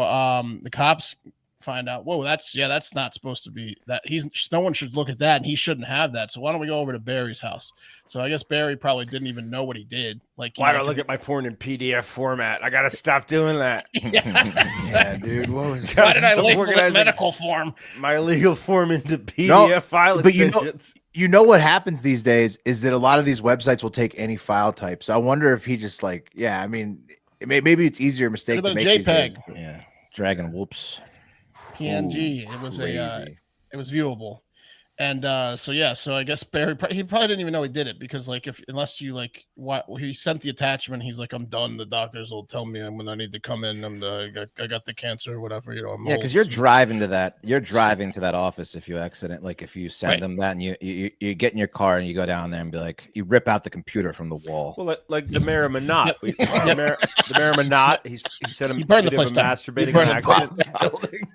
the cops find out, whoa, that's not supposed to be that. No one should look at that, and he shouldn't have that. So why don't we go over to Barry's house? So I guess Barry probably didn't even know what he did. Like, why do I look at my porn in PDF format? I gotta stop doing that. Yeah, dude. Why did I label it medical form? My legal form into PDF file extensions. You know what happens these days is that a lot of these websites will take any file type. So I wonder if he just maybe it's easier mistake to make. JPEG. Yeah, dragon whoops. PNG. It was it was viewable. And so I guess Barry, he probably didn't even know he did it, because unless you he sent the attachment, he's like, I'm done. The doctors will tell me when I need to come in. I got the cancer or whatever, because you're driving to that office if you if you send them that, and you get in your car and you go down there and be like, you rip out the computer from the wall. Well, like the Mayor of Minot. The Mayor of Minot, he sent him he burned the place down. Masturbating in an accident.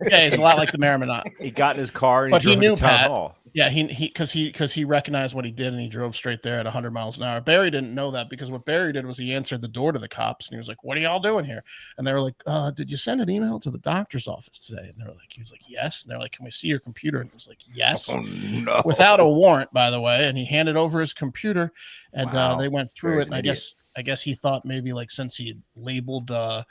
Yeah, he's a lot like the Mayor of Minot. He got in his car and but he drove knew to town Pat. hall. Yeah, because he recognized what he did, and he drove straight there at 100 miles an hour. Barry didn't know that, because what Barry did was he answered the door to the cops, and he was like, "What are y'all doing here?" And they were like, "Did you send an email to the doctor's office today?" And he was like, "Yes." And they're like, "Can we see your computer?" And he was like, "Yes." Oh, no. Without a warrant, by the way. And he handed over his computer, and they went through Barry's it. And I guess he thought maybe since he had labeled the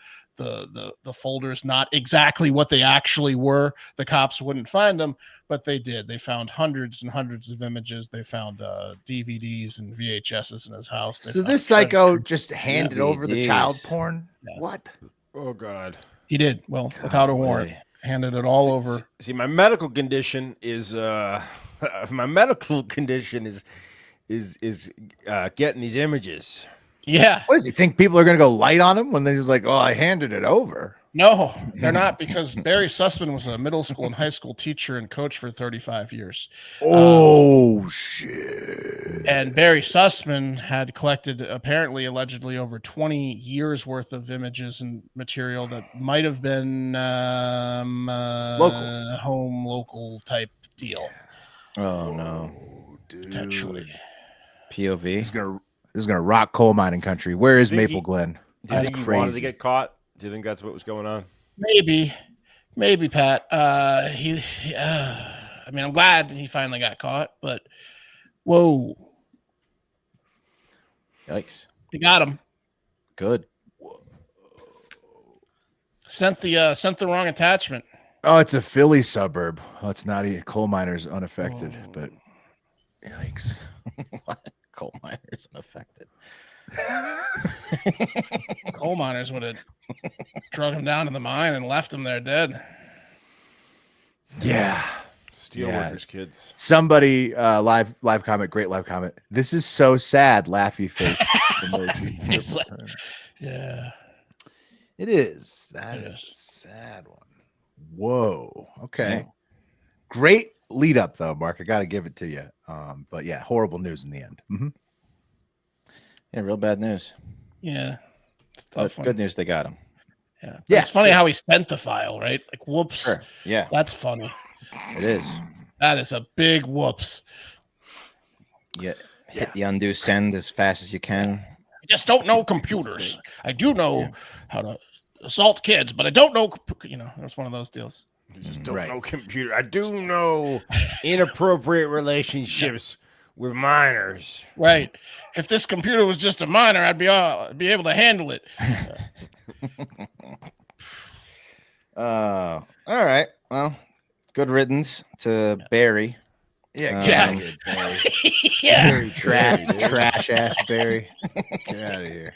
folders not exactly what they actually were, the cops wouldn't find them, but they did. They found hundreds and hundreds of images. They found DVDs and VHSs in his house. So this psycho just handed over the child porn? Yeah. What? Oh God. He did. Well, without a warrant. Handed it all over. See, my medical condition is getting these images. Yeah. What does he think? People are going to go light on him when they just like, I handed it over. No, they're not, because Barry Susman was a middle school and high school teacher and coach for 35 years. Oh, shit. And Barry Susman had collected, allegedly, over 20 years worth of images and material that might have been local type deal. Oh no, dude. Potentially. POV. This is gonna rock coal mining country. Where is Maple Glen? Do you think he wanted to get caught? Do you think that's what was going on? Maybe, Pat. I mean, I'm glad he finally got caught, but whoa, Yikes! he got him. Good. Sent the wrong attachment. Oh, it's a Philly suburb. Oh, it's not coal miners unaffected, but yikes. What? Coal miners unaffected. Coal miners would have drug him down to the mine and left him there dead. Yeah. Steelworkers, kids. Somebody live comment, great live comment. This is so sad, laughy face emoji. Yeah. It is. That is a sad one. Whoa. Okay. Yeah. Great lead up though, Mark. I got to give it to you. But yeah, horrible news in the end. Mm-hmm. Yeah, real bad news. Yeah. But good news, they got him. Yeah. Yeah, It's funny how he sent the file, right? Like, whoops. Sure. Yeah, That's funny. it is. That is a big whoops. Yeah, hit the undo send as fast as you can. I just don't know computers. I do know how to assault kids, but I don't know. It's one of those deals. You just don't know computer. I do know inappropriate relationships with minors. Right. If this computer was just a minor, I'd be able to handle it. All right. Well, good riddance to Barry. Yeah. Good, Barry. Yeah. Barry, trash ass Barry. Get out of here.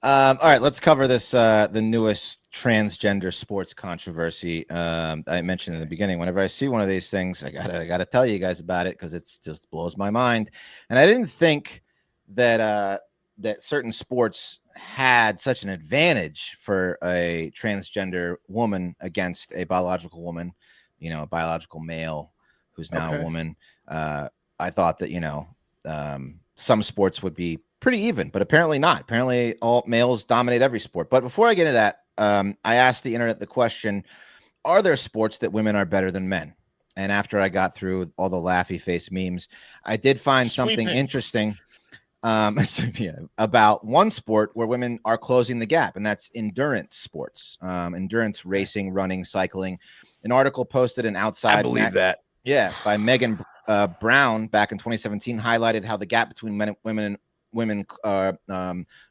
All right, let's cover this the newest transgender sports controversy. I mentioned in the beginning, whenever I see one of these things, I gotta tell you guys about it because it just blows my mind. And I didn't think that that certain sports had such an advantage for a transgender woman against a biological woman, a biological male who's now a woman. I thought that some sports would be pretty even, but apparently not. Apparently all males dominate every sport. But before I get into that, I asked the internet the question, are there sports that women are better than men? And after I got through all the laughy face memes, I did find something interesting about one sport where women are closing the gap, and that's endurance sports, endurance racing, running, cycling. An article posted in Outside. I believe that. Yeah, by Megan Brown back in 2017 highlighted how the gap between men and women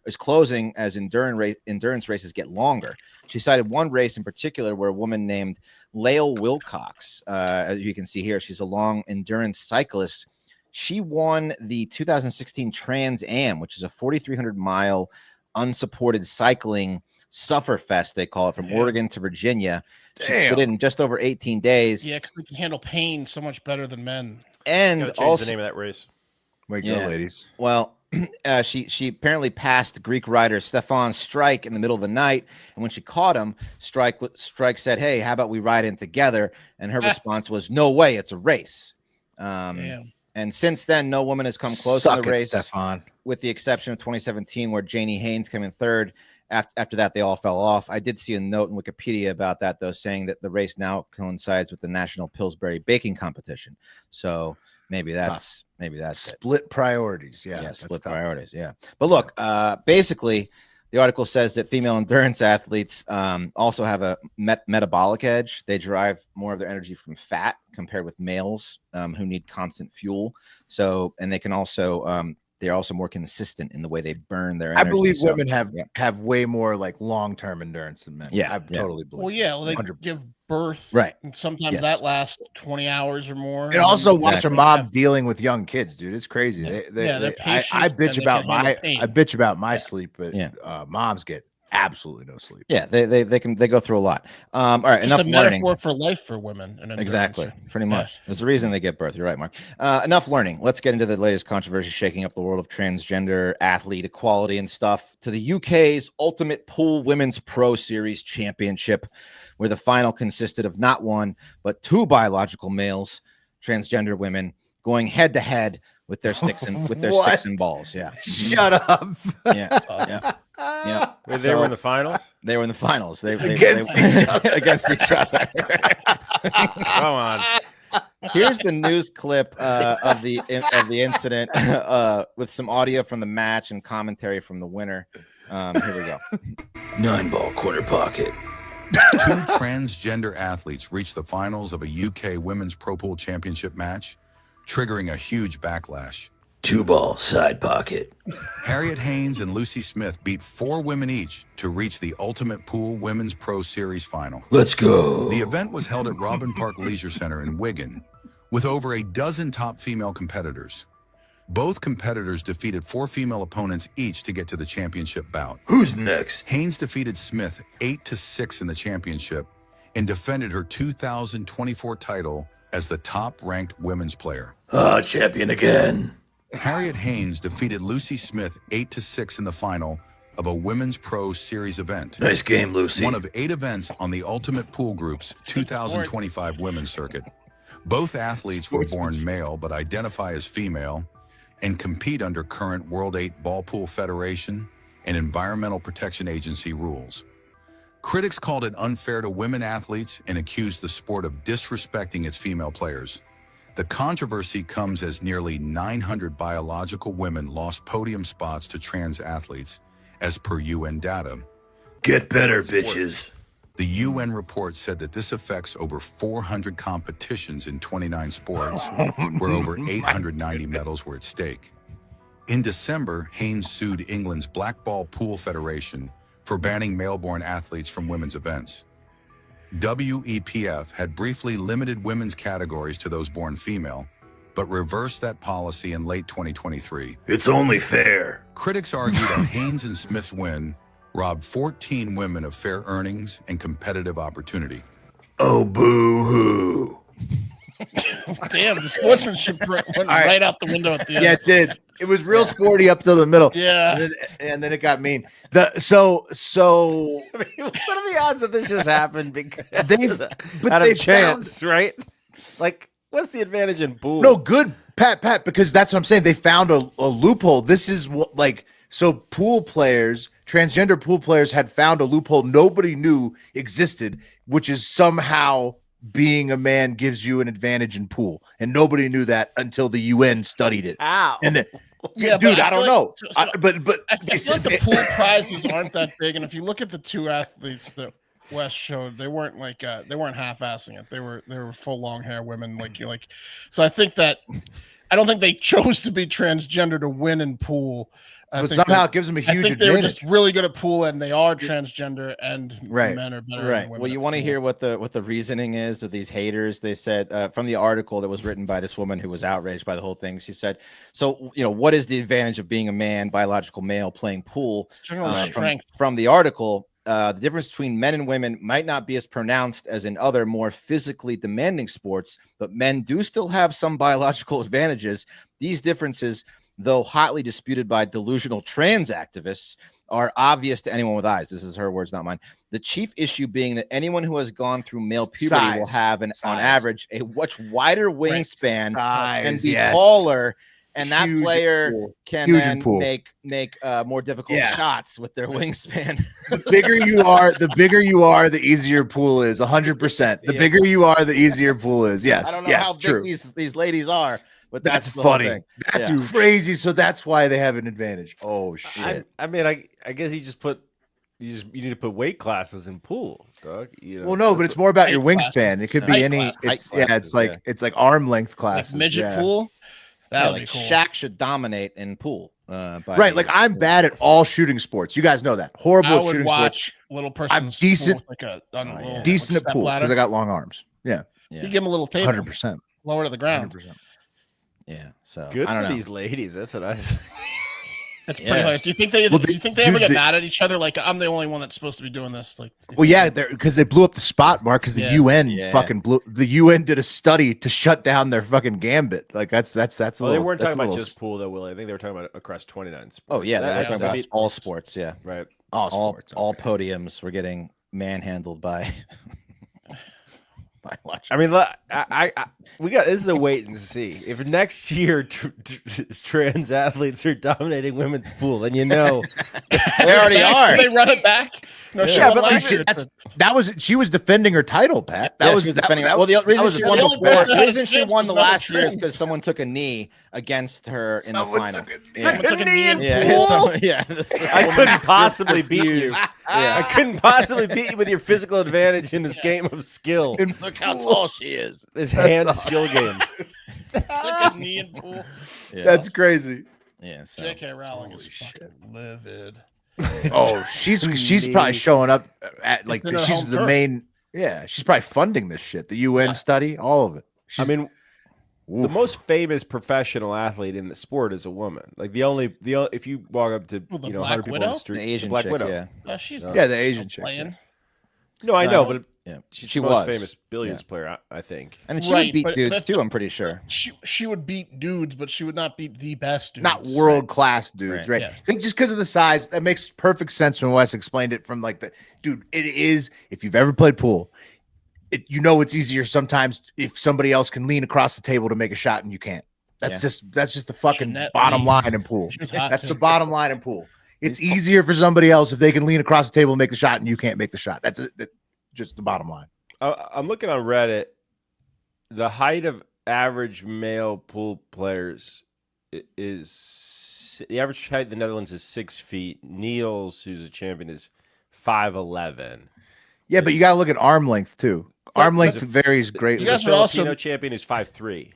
is closing as endurance races get longer. She cited one race in particular where a woman named Lael Wilcox, as you can see here, she's a long endurance cyclist. She won the 2016 Trans Am, which is a 4,300-mile unsupported cycling sufferfest, they call it, from Oregon to Virginia. She did it in just over 18 days. Yeah, because we can handle pain so much better than men. And also the name of that race. Way to go, ladies. Well, she apparently passed Greek rider Stefan Strike in the middle of the night, and when she caught him, Strike said, "Hey, how about we ride in together?" And her response was, "No way, it's a race." And since then, no woman has come close in the race, Stefan, with the exception of 2017, where Janie Haynes came in third. After that, they all fell off. I did see a note in Wikipedia about that, though, saying that the race now coincides with the National Pillsbury Baking Competition. So maybe that's split priorities. Yeah, split priorities. Yeah, but look, basically, the article says that female endurance athletes also have a metabolic edge. They derive more of their energy from fat compared with males who need constant fuel. So, and they can also they're also more consistent in the way they burn their energy. I believe women have way more like long-term endurance than men. I totally believe. Well, they give birth, right? And sometimes that lasts 20 hours or more. And also watch a mom dealing with young kids, dude. It's crazy. I bitch about my sleep, but moms get absolutely no sleep. Yeah, they go through a lot. All right, Just enough a learning. metaphor for life for women. And Exactly, pretty much. Yeah. There's a reason they get birth. You're right, Mark. Enough learning. Let's get into the latest controversy shaking up the world of transgender athlete equality and stuff. To the UK's Ultimate Pool Women's Pro Series Championship, where the final consisted of not one but two biological males, transgender women, going head to head with their sticks and sticks and balls. Yeah. Shut up. Yeah. Yeah. They were in the finals. They were in the finals. They Against each other. against each other. Come on. Here's the news clip of the incident with some audio from the match and commentary from the winner. Here we go. 9-ball corner pocket. Two transgender athletes reached the finals of a UK Women's Pro Pool Championship match, triggering a huge backlash. 2-ball side pocket. Harriet Haynes and Lucy Smith beat 4 women each to reach the Ultimate Pool Women's Pro Series final. Let's go. The event was held at Robin Park Leisure Center in Wigan, with over a dozen top female competitors. Both competitors defeated 4 female opponents each to get to the championship bout. Who's next? Haynes defeated Smith 8-6 in the championship and defended her 2024 title as the top-ranked women's player. Champion again. Harriet Haynes defeated Lucy Smith 8-6 in the final of a Women's Pro Series event. Nice game, Lucy. One of 8 events on the Ultimate Pool Group's 2025 women's circuit. Both athletes were born male but identify as female and compete under current World 8 Ball Pool Federation and Environmental Protection Agency rules. Critics called it unfair to women athletes and accused the sport of disrespecting its female players. The controversy comes as nearly 900 biological women lost podium spots to trans athletes, as per UN data. Get better, bitches. The UN report said that this affects over 400 competitions in 29 sports, where over 890 medals were at stake. In December, Haynes sued England's Blackball Pool Federation for banning male-born athletes from women's events. WEPF had briefly limited women's categories to those born female, but reversed that policy in late 2023. It's only fair. Critics argue that Haynes and Smith's win robbed 14 women of fair earnings and competitive opportunity. Oh, boo-hoo. Damn, the sportsmanship went right out the window at the end. Yeah, it did. It was real sporty up to the middle. Yeah. And then it got mean. So I mean, what are the odds that this just happened? Because out of chance, right? Like, what's the advantage in pool? No, good, Pat, because that's what I'm saying. They found a loophole. This is what, like, so pool players, transgender pool players had found a loophole nobody knew existed, which is somehow being a man gives you an advantage in pool. And nobody knew that until the UN studied it. Ow. And then, Yeah, dude, I don't like, know. So, but I feel like the pool prizes aren't that big, and if you look at the 2 athletes that Wes showed, they weren't like they weren't half-assing it. They were full long hair women, like you're like. So I think that I don't think they chose to be transgender to win in pool. But somehow it gives them a huge I think advantage. they were just really good at pool, and they are transgender, and Right. men are better. Right. Than women Well, you at want to pool. hear what the reasoning is of these haters? They said from the article that was written by this woman who was outraged by the whole thing. She said, "So what is the advantage of being a man, biological male, playing pool?" It's generally strength. From the article, the difference between men and women might not be as pronounced as in other more physically demanding sports, but men do still have some biological advantages. These differences, though hotly disputed by delusional trans activists, are obvious to anyone with eyes. This is her words, not mine. The chief issue being that anyone who has gone through male puberty will have, on average, a much wider wingspan and be taller. And that Huge player pool. can Huge then pool. make more difficult shots with their wingspan. The bigger you are, the easier pool is. 100%. The bigger you are, the easier pool is. Yes. I don't know yes, how big true. these ladies are, but That's the whole funny. thing. That's Yeah. crazy. So that's why they have an advantage. Oh shit. I mean, I guess you need to put weight classes in pool, dog. Well, no, but it's more about your Height classes. wingspan. It could be Height any. classes. It's like arm length Like classes. midget yeah. pool. That Yeah, would be like cool. Shaq should dominate in pool. Right, like I'm bad at all shooting sports. You guys know that. Horrible I at would shooting sports. watch little person. I'm decent- Decent at pool because I got long arms. Yeah, You give him a little table, 100%. lower to the ground. 100%. Yeah, so Good I don't for know. these ladies. That's what I say. That's pretty hilarious. Do you think they? Well, do you think they ever get mad at each other? Like, I'm the only one that's supposed to be doing this. Like, well, yeah, because they blew up the spot, Mark. Because the UN fucking blew. The UN did a study to shut down their fucking gambit. Like that's. Well, they weren't talking about just pool though, Willie. I think they were talking about across 29 sports. Oh yeah, they were talking about all sports. Yeah, right. All sports. All podiums were getting manhandled by. I mean, we got this is a wait and see. If next year trans athletes are dominating women's pool, then you know they already are. They run it back. No, yeah, but she was defending her title, Pat. That was defending. Well, the reason she won the last year is because someone took a knee against her in the final. Took a knee in pool. I couldn't possibly beat you. I couldn't possibly beat you with your physical advantage in this game of skill. And look how tall she is. This hand skill game. Took a knee in pool. That's crazy. Yeah. So. J.K. Rowling is fucking livid. Oh, she's probably showing up at like she's the main. Yeah, she's probably funding this shit. The UN study, all of it. The most famous professional athlete in the sport is a woman. Like the only if you walk up to 100 people on the street, the Asian Black chick, Widow. Yeah, the Asian chick. Playing. No, I know, but she's the most famous billiards player, I think. And she would beat dudes too. I'm pretty sure she would beat dudes, but she would not beat the best dudes. Not world class dudes, right? Yes. Just because of the size, that makes perfect sense when Wes explained it. From like dude, it is. If you've ever played pool, it's easier sometimes if somebody else can lean across the table to make a shot and you can't. That's just the fucking bottom line in pool. That's the bottom line in pool. It's easier for somebody else if they can lean across the table and make the shot and you can't make the shot. That's just the bottom line. I'm looking on Reddit. The height of average male pool players is the average height in the Netherlands is 6 feet. Niels, who's a champion, is 5'11". Yeah, but you got to look at arm length too. Arm length varies greatly. You guys are also champion who's 5'3".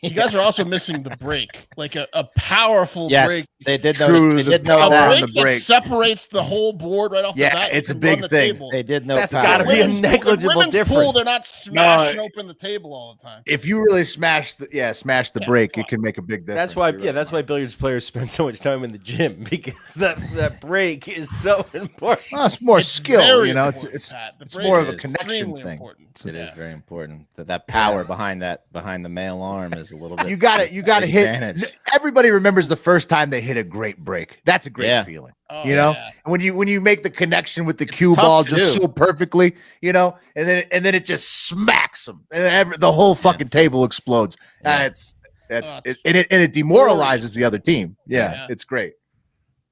You guys are also missing the break, like a powerful break. They did notice. They did know that on the break. That separates the whole board right off the bat. Yeah, it's a big thing. Table. They did know that's got to be a negligible difference. Pool, they're not smashing open the table all the time. If you really smash the break, it can make a big difference. That's why, that's why billiards players spend so much time in the gym, because that break is so important. Well, it's more skill, It's more of a connection thing. Important. It is very important that power behind the male arm is a little bit. You got to hit. Everybody remembers the first time they hit a great break. That's a great feeling. And when you make the connection with the cue ball just so perfectly, and then it just smacks them, and the whole fucking table explodes. It demoralizes the other team. It's great.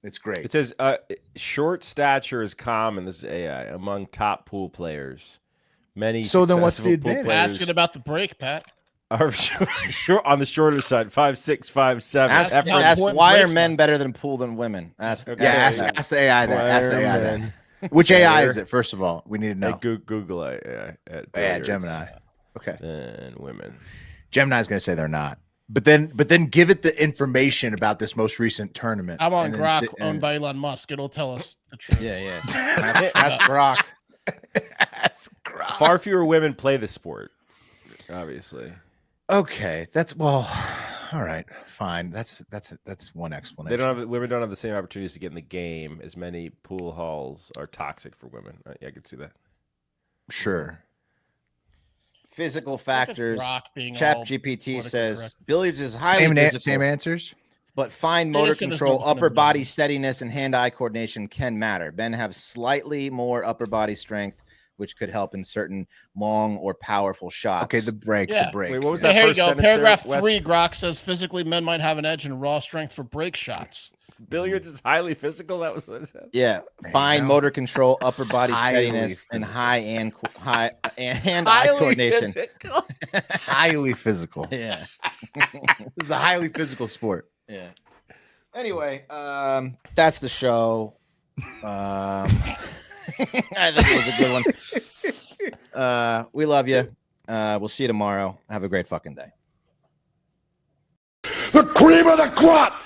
It's great. It says short stature is common. This is AI among top pool players. Many. So then, what's the advantage? Asking about the break, Pat. Are short on the shorter side, 5'6", 5'7". Ask why are men better than pool than women? Ask AI that. Ask AI that. Which AI is it? First of all, we need to know. Google AI. Gemini. Okay. And women. Gemini's going to say they're not. But then give it the information about this most recent tournament. I'm on Grok, owned by Elon Musk. It'll tell us the truth. Yeah. Ask Grok. Ask Grok. Far fewer women play the sport, obviously. Okay, all right, fine. That's one explanation. Women don't have the same opportunities to get in the game. As many pool halls are toxic for women. Yeah, I could see that. Sure. Physical factors. ChatGPT says billiards is highly physical. Same answers. But fine motor control, upper body steadiness, and hand-eye coordination can matter. Men have slightly more upper body strength, which could help in certain long or powerful shots. Okay, the break. Wait, what was that here first you go. sentence Paragraph there, 3, Grok says physically men might have an edge in raw strength for break shots. Billiards is highly physical. That was what it said. Yeah, fine motor control, upper body steadiness, and hand-eye coordination. Highly physical. Yeah, this is a highly physical sport. Yeah. Anyway, that's the show. I think it was a good one. We love you. We'll see you tomorrow. Have a great fucking day. The cream of the crop!